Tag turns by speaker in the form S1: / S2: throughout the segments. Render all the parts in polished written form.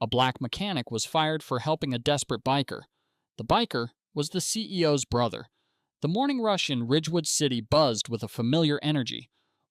S1: A black mechanic was fired for helping a desperate biker. The biker was the CEO's brother. The morning rush in Ridgewood City buzzed with a familiar energy.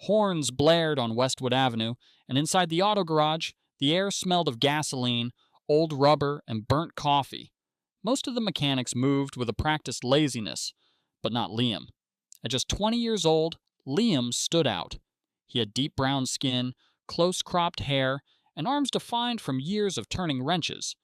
S1: Horns blared on Westwood Avenue, and inside the auto garage, the air smelled of gasoline, old rubber, and burnt coffee. Most of the mechanics moved with a practiced laziness, but not Liam. At just 20 years old, Liam stood out. He had deep brown skin, close-cropped hair, and arms defined from years of turning wrenches.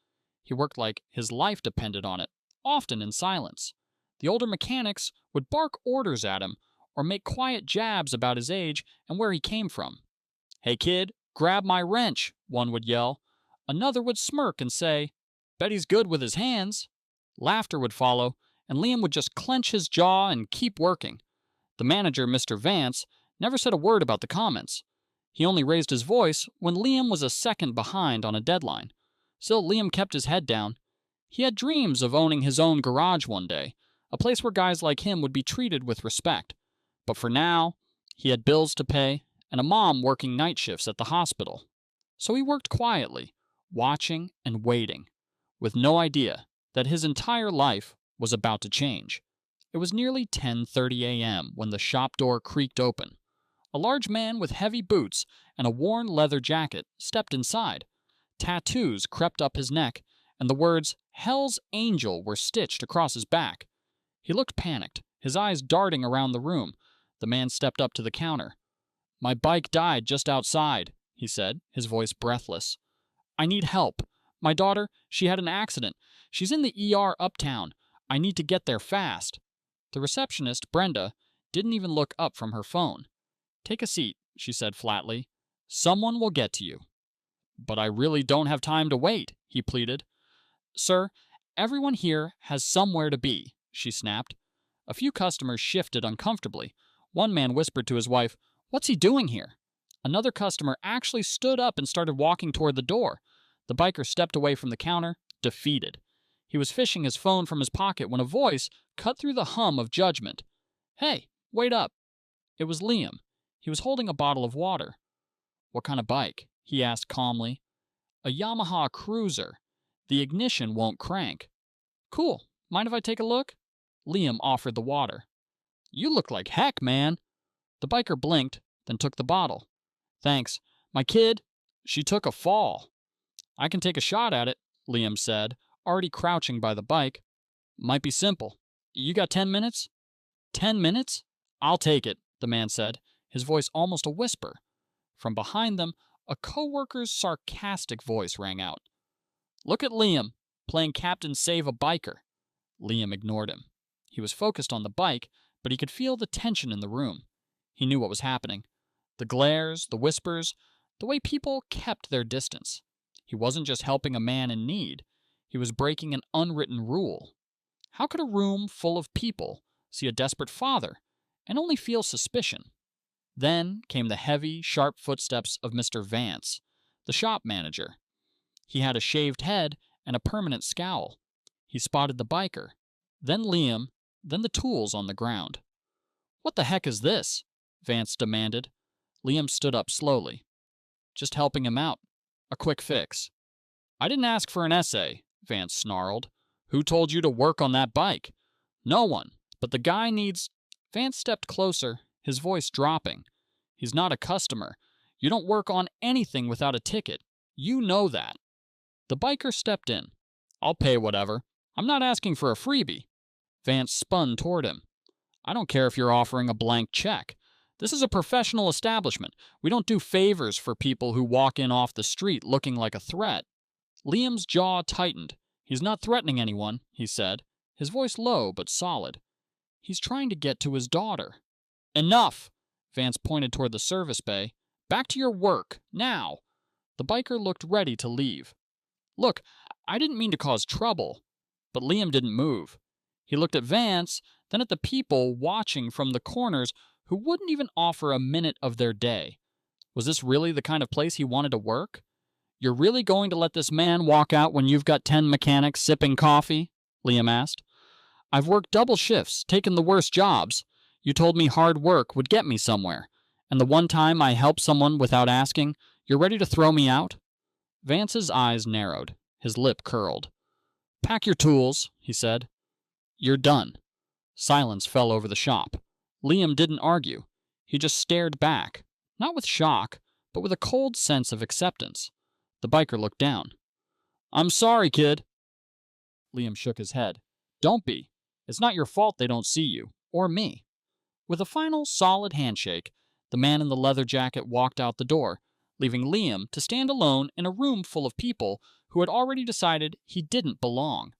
S1: He worked like his life depended on it, often in silence. The older mechanics would bark orders at him or make quiet jabs about his age and where he came from. "Hey kid, grab my wrench," one would yell. Another would smirk and say, "Bet he's good with his hands." Laughter would follow, and Liam would just clench his jaw and keep working. The manager, Mr. Vance, never said a word about the comments. He only raised his voice when Liam was a second behind on a deadline. Still, Liam kept his head down. He had dreams of owning his own garage one day, a place where guys like him would be treated with respect. But for now, he had bills to pay and a mom working night shifts at the hospital. So he worked quietly, watching and waiting, with no idea that his entire life was about to change. It was nearly 10:30 a.m. when the shop door creaked open. A large man with heavy boots and a worn leather jacket stepped inside. Tattoos crept up his neck, and the words "Hell's Angel" were stitched across his back. He looked panicked, his eyes darting around the room. The man stepped up to the counter. "My bike died just outside," he said, his voice breathless. "I need help. My daughter, she had an accident. She's in the ER uptown. I need to get there fast." The receptionist, Brenda, didn't even look up from her phone. "Take a seat," she said flatly. "Someone will get to you." "But I really don't have time to wait," he pleaded. "Sir, everyone here has somewhere to be," she snapped. A few customers shifted uncomfortably. One man whispered to his wife, "What's he doing here?" Another customer actually stood up and started walking toward the door. The biker stepped away from the counter, defeated. He was fishing his phone from his pocket when a voice cut through the hum of judgment. "Hey, wait up." It was Liam. He was holding a bottle of water. "What kind of bike?" he asked calmly. "A Yamaha Cruiser. The ignition won't crank." "Cool. Mind if I take a look?" Liam offered the water. "You look like heck, man." The biker blinked, then took the bottle. "Thanks. My kid, she took a fall." "I can take a shot at it," Liam said, already crouching by the bike. "Might be simple. You got 10 minutes?" "10 minutes? I'll take it," the man said, his voice almost a whisper. From behind them, a co-worker's sarcastic voice rang out. "Look at Liam, playing Captain Save a Biker." Liam ignored him. He was focused on the bike, but he could feel the tension in the room. He knew what was happening. The glares, the whispers, the way people kept their distance. He wasn't just helping a man in need. He was breaking an unwritten rule. How could a room full of people see a desperate father and only feel suspicion? Then came the heavy, sharp footsteps of Mr. Vance, the shop manager. He had a shaved head and a permanent scowl. He spotted the biker, then Liam, then the tools on the ground. "What the heck is this?" Vance demanded. Liam stood up slowly. "Just helping him out. A quick fix." "I didn't ask for an essay," Vance snarled. "Who told you to work on that bike?" "No one. But the guy needs—" Vance stepped closer, his voice dropping. "He's not a customer. You don't work on anything without a ticket. You know that." The biker stepped in. "I'll pay whatever. I'm not asking for a freebie." Vance spun toward him. "I don't care if you're offering a blank check. This is a professional establishment. We don't do favors for people who walk in off the street looking like a threat." Liam's jaw tightened. "He's not threatening anyone," he said, his voice low but solid. "He's trying to get to his daughter." "Enough!" Vance pointed toward the service bay. "Back to your work, now!" The biker looked ready to leave. "Look, I didn't mean to cause trouble." But Liam didn't move. He looked at Vance, then at the people watching from the corners who wouldn't even offer a minute of their day. Was this really the kind of place he wanted to work? "You're really going to let this man walk out when you've got 10 mechanics sipping coffee?" Liam asked. "I've worked double shifts, taken the worst jobs. You told me hard work would get me somewhere. And the one time I helped someone without asking, you're ready to throw me out?" Vance's eyes narrowed. His lip curled. "Pack your tools," he said. "You're done." Silence fell over the shop. Liam didn't argue. He just stared back, not with shock, but with a cold sense of acceptance. The biker looked down. "I'm sorry, kid." Liam shook his head. "Don't be. It's not your fault they don't see you, or me." With a final, solid handshake, the man in the leather jacket walked out the door, leaving Liam to stand alone in a room full of people who had already decided he didn't belong.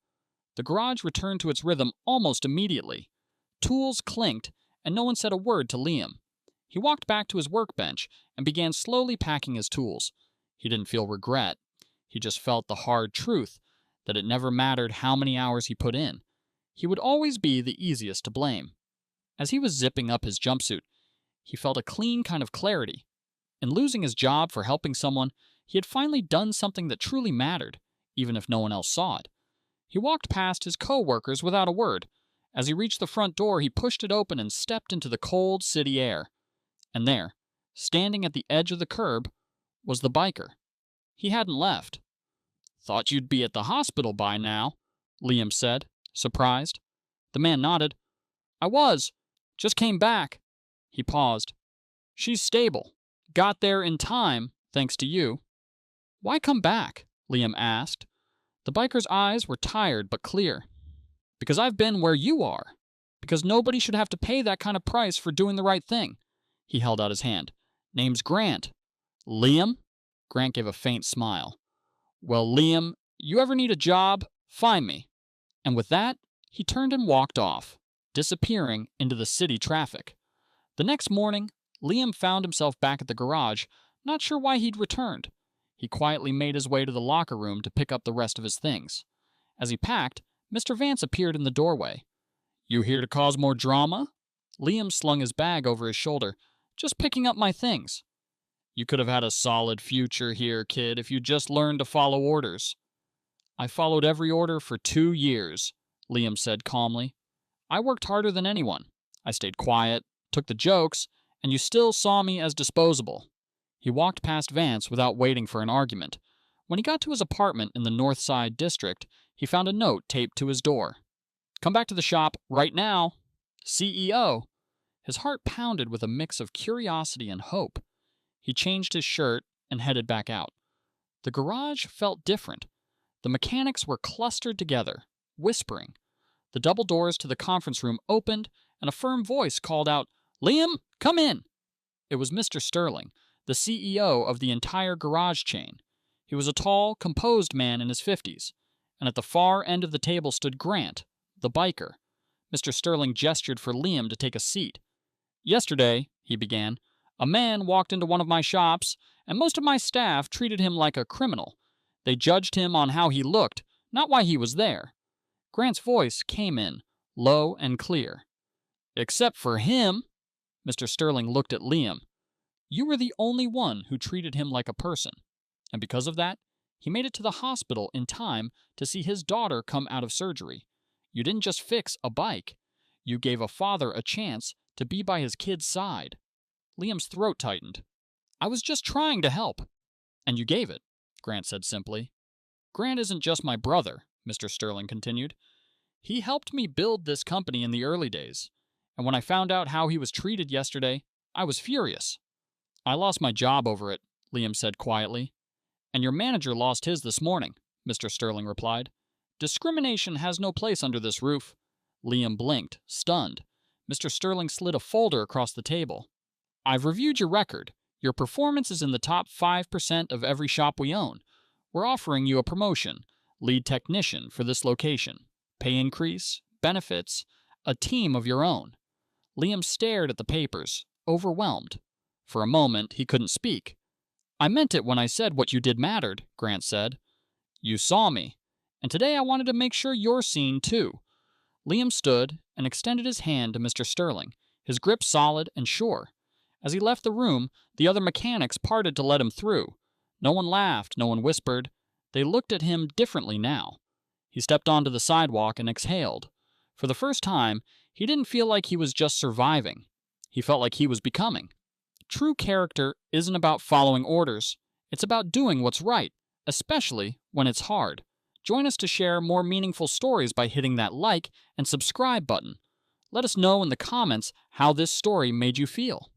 S1: The garage returned to its rhythm almost immediately. Tools clinked, and no one said a word to Liam. He walked back to his workbench and began slowly packing his tools. He didn't feel regret. He just felt the hard truth that it never mattered how many hours he put in. He would always be the easiest to blame. As he was zipping up his jumpsuit, he felt a clean kind of clarity. In losing his job for helping someone, he had finally done something that truly mattered, even if no one else saw it. He walked past his co-workers without a word. As he reached the front door, he pushed it open and stepped into the cold city air. And there, standing at the edge of the curb, was the biker. He hadn't left. "Thought you'd be at the hospital by now," Liam said, surprised. The man nodded. "I was. Just came back." He paused. "She's stable. Got there in time, thanks to you." "Why come back?" Liam asked. The biker's eyes were tired but clear. "Because I've been where you are. Because nobody should have to pay that kind of price for doing the right thing." He held out his hand. "Name's Grant." "Liam?" Grant gave a faint smile. "Well, Liam, you ever need a job, find me." And with that, he turned and walked off, disappearing into the city traffic. The next morning, Liam found himself back at the garage, not sure why he'd returned. He quietly made his way to the locker room to pick up the rest of his things. As he packed, Mr. Vance appeared in the doorway. "You here to cause more drama?" Liam slung his bag over his shoulder. "Just picking up my things." "You could have had a solid future here, kid, if you just learned to follow orders." "I followed every order for 2 years," Liam said calmly. "I worked harder than anyone. I stayed quiet, took the jokes, and you still saw me as disposable." He walked past Vance without waiting for an argument. When he got to his apartment in the North Side district, he found a note taped to his door. "Come back to the shop right now. CEO." His heart pounded with a mix of curiosity and hope. He changed his shirt and headed back out. The garage felt different. The mechanics were clustered together, whispering. The double doors to the conference room opened, and a firm voice called out, "Liam, come in." It was Mr. Sterling, the CEO of the entire garage chain. He was a tall, composed man in his 50s, and at the far end of the table stood Grant, the biker. Mr. Sterling gestured for Liam to take a seat. "Yesterday," he began, "a man walked into one of my shops, and most of my staff treated him like a criminal. They judged him on how he looked, not why he was there." Grant's voice came in, low and clear. "Except for him." Mr. Sterling looked at Liam. "You were the only one who treated him like a person. And because of that, he made it to the hospital in time to see his daughter come out of surgery. You didn't just fix a bike. You gave a father a chance to be by his kid's side." Liam's throat tightened. "I was just trying to help." "And you gave it," Grant said simply. "Grant isn't just my brother," Mr. Sterling continued. "He helped me build this company in the early days. And when I found out how he was treated yesterday, I was furious." "I lost my job over it," Liam said quietly. "And your manager lost his this morning," Mr. Sterling replied. "Discrimination has no place under this roof." Liam blinked, stunned. Mr. Sterling slid a folder across the table. "I've reviewed your record. Your performance is in the top 5% of every shop we own. We're offering you a promotion, lead technician for this location, pay increase, benefits, a team of your own." Liam stared at the papers, overwhelmed. For a moment, he couldn't speak. "I meant it when I said what you did mattered," Grant said. "You saw me. And today I wanted to make sure you're seen, too." Liam stood and extended his hand to Mr. Sterling, his grip solid and sure. As he left the room, the other mechanics parted to let him through. No one laughed, no one whispered. They looked at him differently now. He stepped onto the sidewalk and exhaled. For the first time, he didn't feel like he was just surviving. He felt like he was becoming. True character isn't about following orders. It's about doing what's right, especially when it's hard. Join us to share more meaningful stories by hitting that like and subscribe button. Let us know in the comments how this story made you feel.